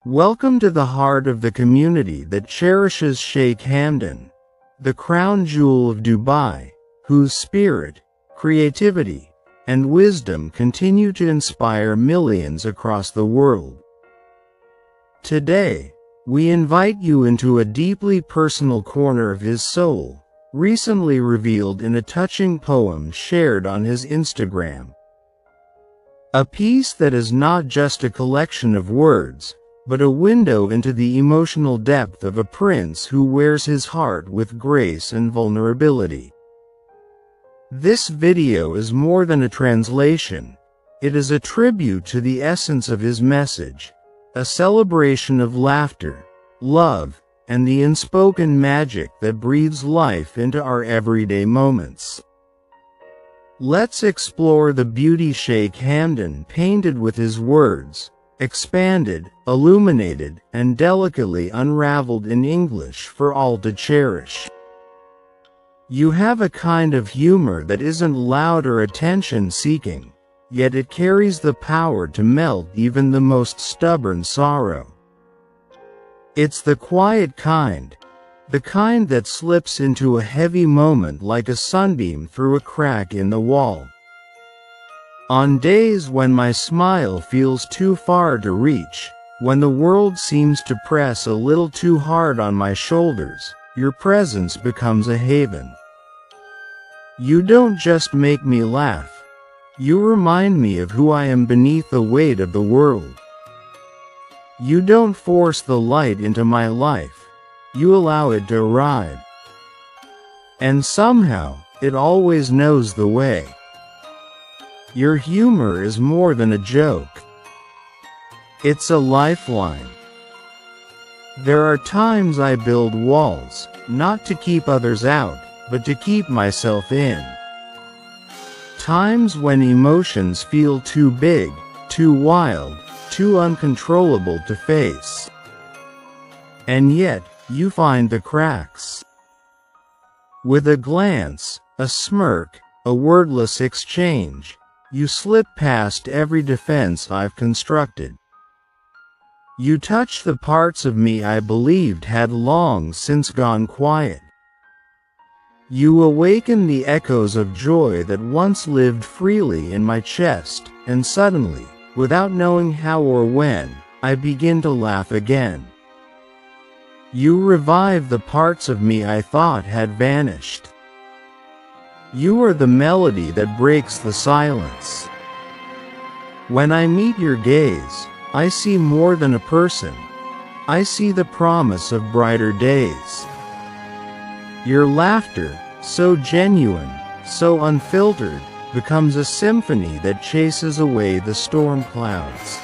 Welcome to the heart of the community that cherishes Sheikh Hamdan, the crown jewel of Dubai, whose spirit, creativity, and wisdom continue to inspire millions across the world. Today, we invite you into a deeply personal corner of his soul, recently revealed in a touching poem shared on his Instagram. A piece that is not just a collection of words, but a window into the emotional depth of a prince who wears his heart with grace and vulnerability. This video is more than a translation. It is a tribute to the essence of his message, a celebration of laughter, love, and the unspoken magic that breathes life into our everyday moments. Let's explore the beauty Sheikh Hamdan painted with his words, expanded, illuminated, and delicately unraveled in English for all to cherish. You have a kind of humor that isn't loud or attention-seeking, yet it carries the power to melt even the most stubborn sorrow. It's the quiet kind, the kind that slips into a heavy moment like a sunbeam through a crack in the wall. On days when my smile feels too far to reach, when the world seems to press a little too hard on my shoulders, your presence becomes a haven. You don't just make me laugh. You remind me of who I am beneath the weight of the world. You don't force the light into my life. You allow it to arrive. And somehow, it always knows the way. Your humor is more than a joke. It's a lifeline. There are times I build walls, not to keep others out, but to keep myself in. Times when emotions feel too big, too wild, too uncontrollable to face. And yet, you find the cracks. With a glance, a smirk, a wordless exchange, you slip past every defense I've constructed. You touch the parts of me I believed had long since gone quiet. You awaken the echoes of joy that once lived freely in my chest, and suddenly, without knowing how or when, I begin to laugh again. You revive the parts of me I thought had vanished. You are the melody that breaks the silence. When I meet your gaze, I see more than a person. I see the promise of brighter days. Your laughter, so genuine, so unfiltered, becomes a symphony that chases away the storm clouds.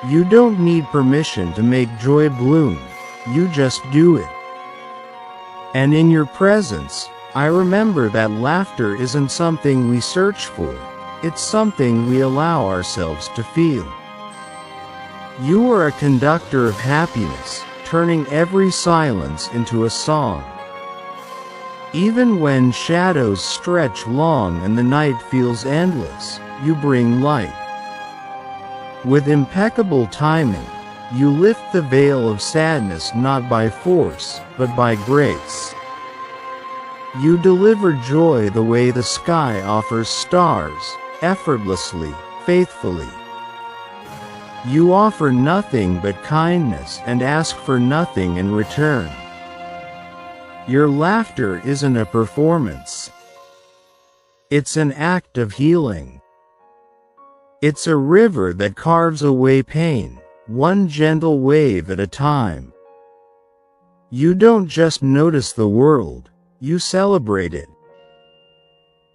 You don't need permission to make joy bloom, you just do it. And in your presence, I remember that laughter isn't something we search for, it's something we allow ourselves to feel. You are a conductor of happiness, turning every silence into a song. Even when shadows stretch long and the night feels endless, you bring light. With impeccable timing, you lift the veil of sadness not by force, but by grace. You deliver joy the way the sky offers stars, effortlessly, faithfully. You offer nothing but kindness and ask for nothing in return. Your laughter isn't a performance. It's an act of healing. It's a river that carves away pain, one gentle wave at a time. You don't just notice the world, you celebrate it.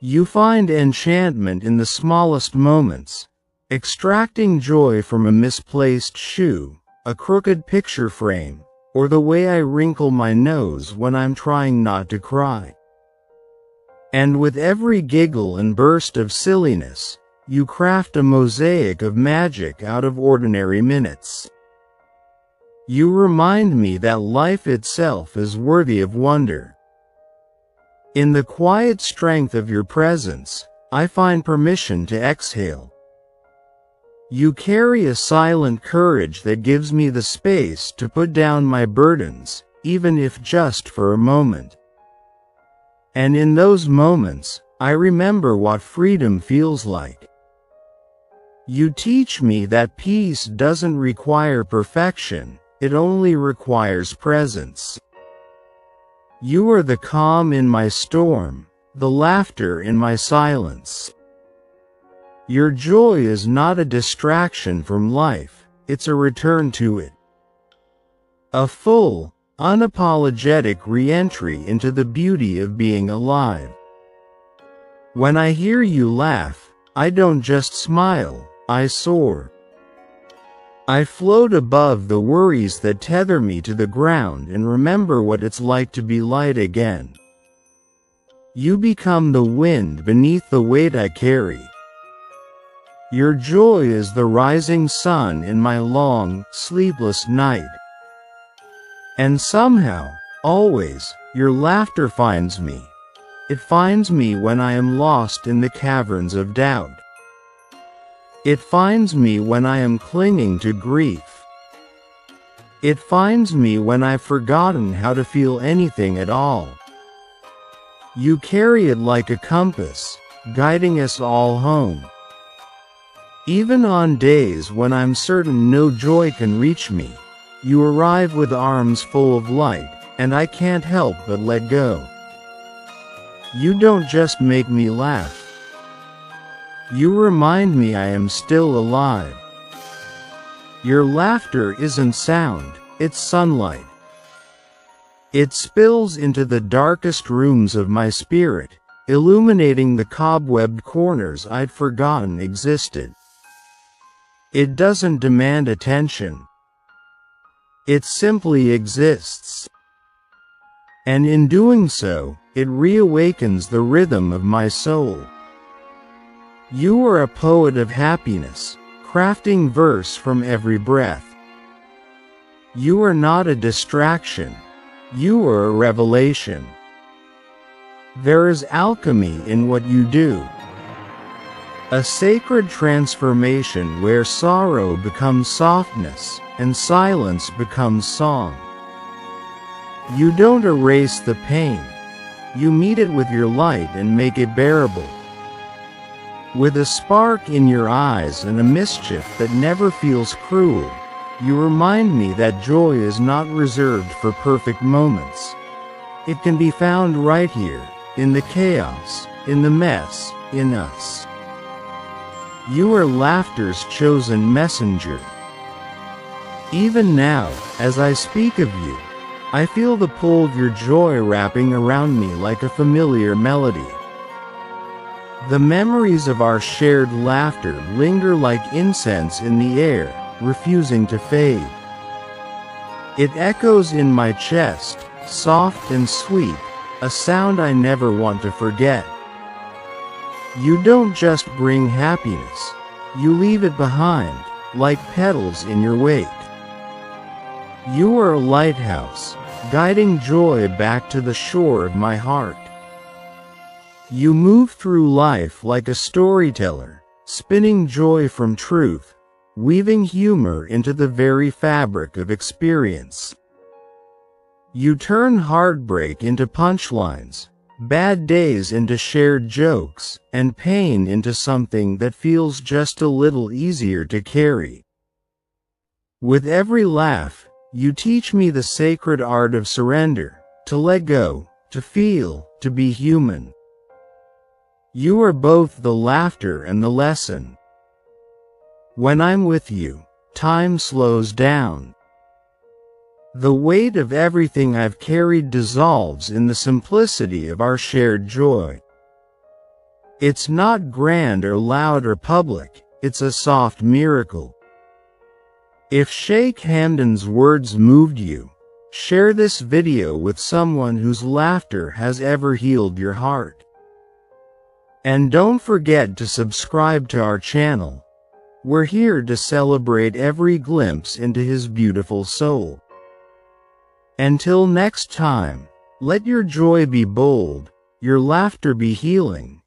You find enchantment in the smallest moments, extracting joy from a misplaced shoe, a crooked picture frame, or the way I wrinkle my nose when I'm trying not to cry. And with every giggle and burst of silliness, you craft a mosaic of magic out of ordinary minutes. You remind me that life itself is worthy of wonder. In the quiet strength of your presence, I find permission to exhale. You carry a silent courage that gives me the space to put down my burdens, even if just for a moment. And in those moments, I remember what freedom feels like. You teach me that peace doesn't require perfection, it only requires presence. You are the calm in my storm, the laughter in my silence. Your joy is not a distraction from life, it's a return to it. A full, unapologetic re-entry into the beauty of being alive. When I hear you laugh, I don't just smile, I soar. I float above the worries that tether me to the ground and remember what it's like to be light again. You become the wind beneath the weight I carry. Your joy is the rising sun in my long, sleepless night. And somehow, always, your laughter finds me. It finds me when I am lost in the caverns of doubt. It finds me when I am clinging to grief. It finds me when I've forgotten how to feel anything at all. You carry it like a compass, guiding us all home. Even on days when I'm certain no joy can reach me, you arrive with arms full of light, and I can't help but let go. You don't just make me laugh. You remind me I am still alive. Your laughter isn't sound, it's sunlight. It spills into the darkest rooms of my spirit, illuminating the cobwebbed corners I'd forgotten existed. It doesn't demand attention. It simply exists. And in doing so, it reawakens the rhythm of my soul. You are a poet of happiness, crafting verse from every breath. You are not a distraction. You are a revelation. There is alchemy in what you do. A sacred transformation where sorrow becomes softness, and silence becomes song. You don't erase the pain. You meet it with your light and make it bearable. With a spark in your eyes and a mischief that never feels cruel, you remind me that joy is not reserved for perfect moments. It can be found right here, in the chaos, in the mess, in us. You are laughter's chosen messenger. Even now, as I speak of you, I feel the pull of your joy wrapping around me like a familiar melody. The memories of our shared laughter linger like incense in the air, refusing to fade. It echoes in my chest, soft and sweet, a sound I never want to forget. You don't just bring happiness, you leave it behind, like petals in your wake. You are a lighthouse, guiding joy back to the shore of my heart. You move through life like a storyteller, spinning joy from truth, weaving humor into the very fabric of experience. You turn heartbreak into punchlines, bad days into shared jokes, and pain into something that feels just a little easier to carry. With every laugh, you teach me the sacred art of surrender, to let go, to feel, to be human. You are both the laughter and the lesson. When I'm with you, time slows down. The weight of everything I've carried dissolves in the simplicity of our shared joy. It's not grand or loud or public, it's a soft miracle. If SHEIKH HAMDAN's words moved you, share this video with someone whose laughter has ever healed your heart. And don't forget to subscribe to our channel. We're here to celebrate every glimpse into his beautiful soul. Until next time, let your joy be bold, your laughter be healing,